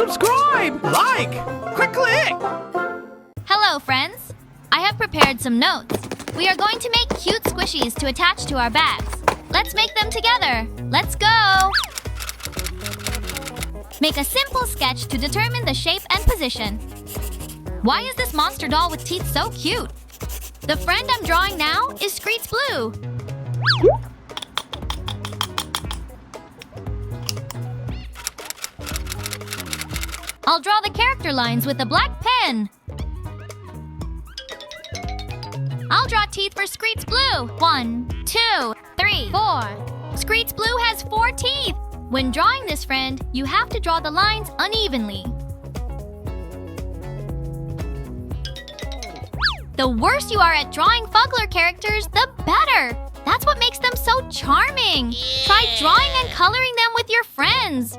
subscribe, like, click. Hello, friends. I have prepared some notes. We are going to make cute squishies to attach to our bags. Let's make them together. Let's go! Make a simple sketch to determine the shape and position. Why is this monster doll with teeth so cute? The friend I'm drawing now is Screets Blue. I'll draw the character lines with a black pen. I'll draw teeth for Screets Blue. 1, 2, 3, 4. Screets Blue has 4 teeth. When drawing this friend, you have to draw the lines unevenly. The worse you are at drawing Fuggler characters, the better. That's what makes them so charming. Try drawing and coloring them with your friends.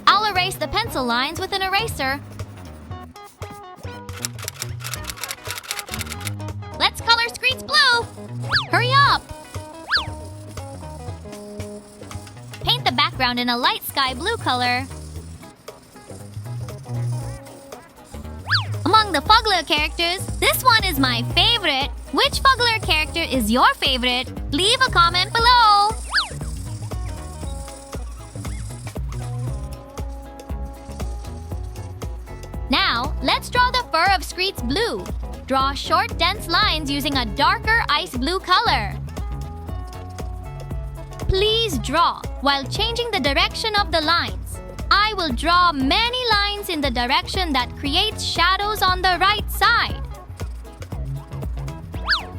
I'll erase the pencil lines with an eraser. Let's color Screets Blue. Hurry up. Paint the background in a light sky blue color. Among the Fuggler characters, this one is my favorite. Which Fuggler character is your favorite? Leave a comment below. Now, let's draw the fur of Screets Blue. Draw short, dense lines using a darker ice blue color. Please draw while changing the direction of the lines. I will draw many lines in the direction that creates shadows on the right side.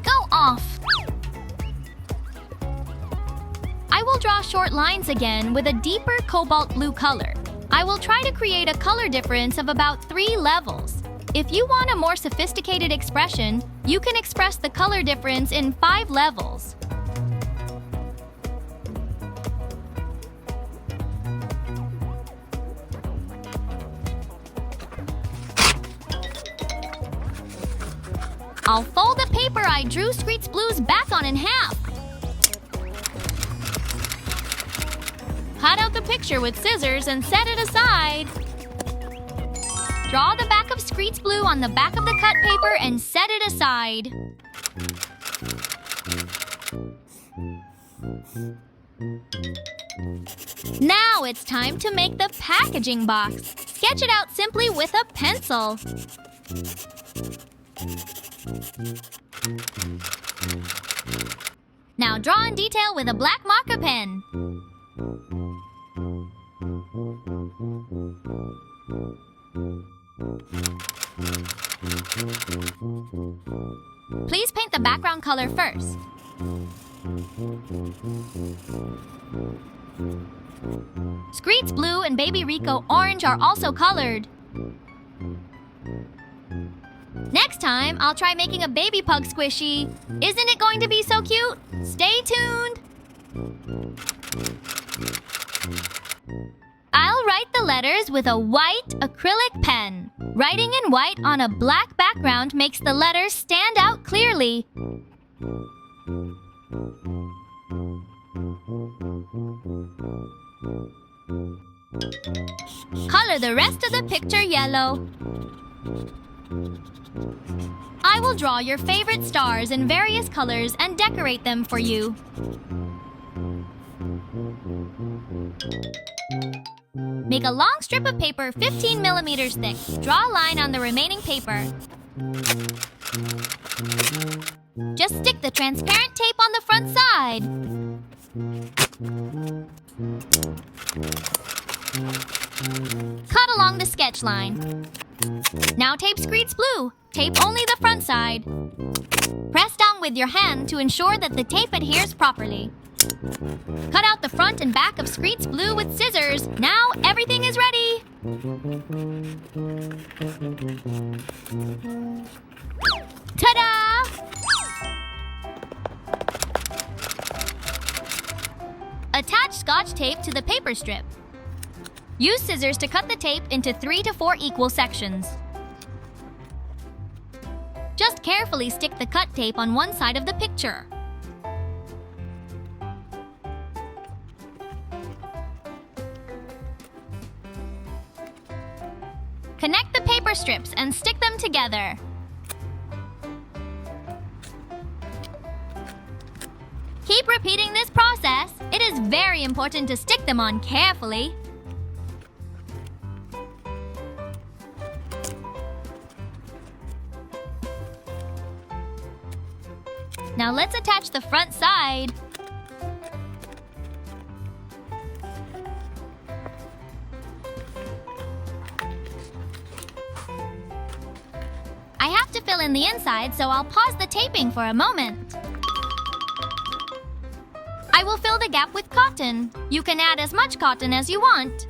Go off. I will draw short lines again with a deeper cobalt blue color. I will try to create a color difference of about 3 levels. If you want a more sophisticated expression, you can express the color difference in 5 levels. I'll fold the paper I drew Screets Blue's back on in half. Cut out the picture with scissors and set it aside. Draw the back of Screets Blue on the back of the cut paper and set it aside. Now it's time to make the packaging box. Sketch it out simply with a pencil. Now draw in detail with a black marker pen. Please paint the background color first. Screets Blue and Baby Rico Orange are also colored. Next time, I'll try making a baby pug squishy. Isn't it going to be so cute? Stay tuned! I'll write the letters with a white acrylic pen. Writing in white on a black background makes the letters stand out clearly. Color the rest of the picture yellow. I will draw your favorite stars in various colors and decorate them for you. Make a long strip of paper 15 millimeters thick. Draw a line on the remaining paper. Just stick the transparent tape on the front side. Cut along the sketch line. Now tape Screets Blue. Tape only the front side. Press down with your hand to ensure that the tape adheres properly. Cut out the front and back of Screets Blue with scissors. Now everything is ready. Ta-da! Attach Scotch tape to the paper strip. Use scissors to cut the tape into 3 to 4 equal sections. Just carefully stick the cut tape on one side of the picture. paper strips and stick them together. Keep repeating this process. It is very important to stick them on carefully. Now let's attach the front side. I have to fill in the inside, so I'll pause the taping for a moment. I will fill the gap with cotton. You can add as much cotton as you want.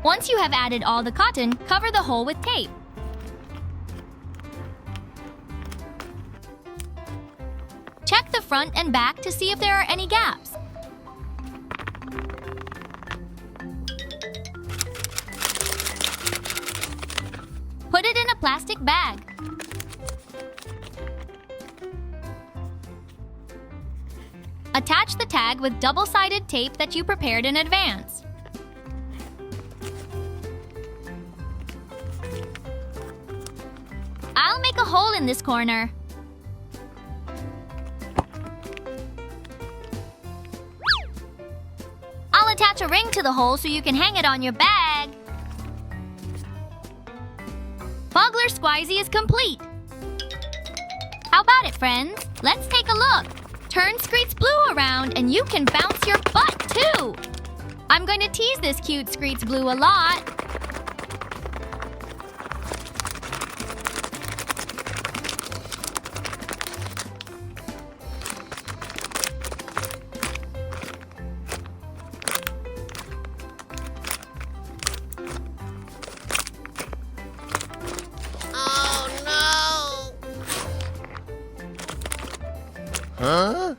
Once you have added all the cotton, cover the hole with tape. Check the front and back to see if there are any gaps. Put it in a plastic bag. Attach the tag with double-sided tape that you prepared in advance. I'll make a hole in this corner. I'll attach a ring to the hole so you can hang it on your bag. Fuggler Squizzy is complete. How about it, friends? Let's take a look. Turn Screets Blue around and you can bounce your butt too. I'm going to tease this cute Screets Blue a lot. Huh?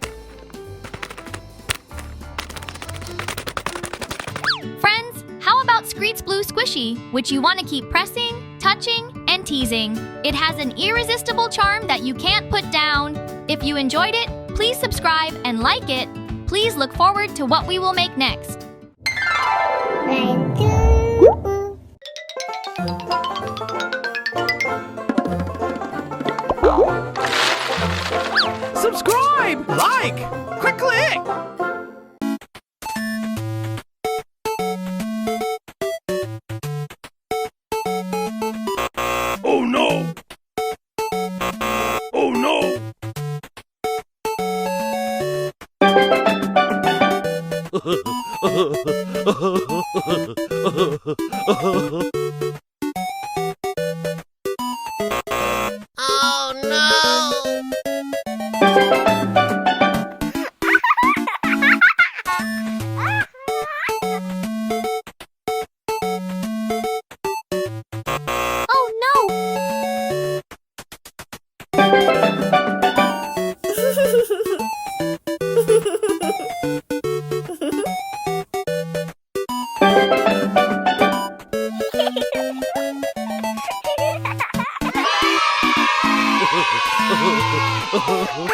Friends, how about Screets Blue Squishy, which you want to keep pressing, touching, and teasing? It has an irresistible charm that you can't put down. If you enjoyed it, please subscribe and like it. Please look forward to what we will make next. Subscribe! Like! Quick click! Oh no! Oh no! Oh no! Oh no! Oh,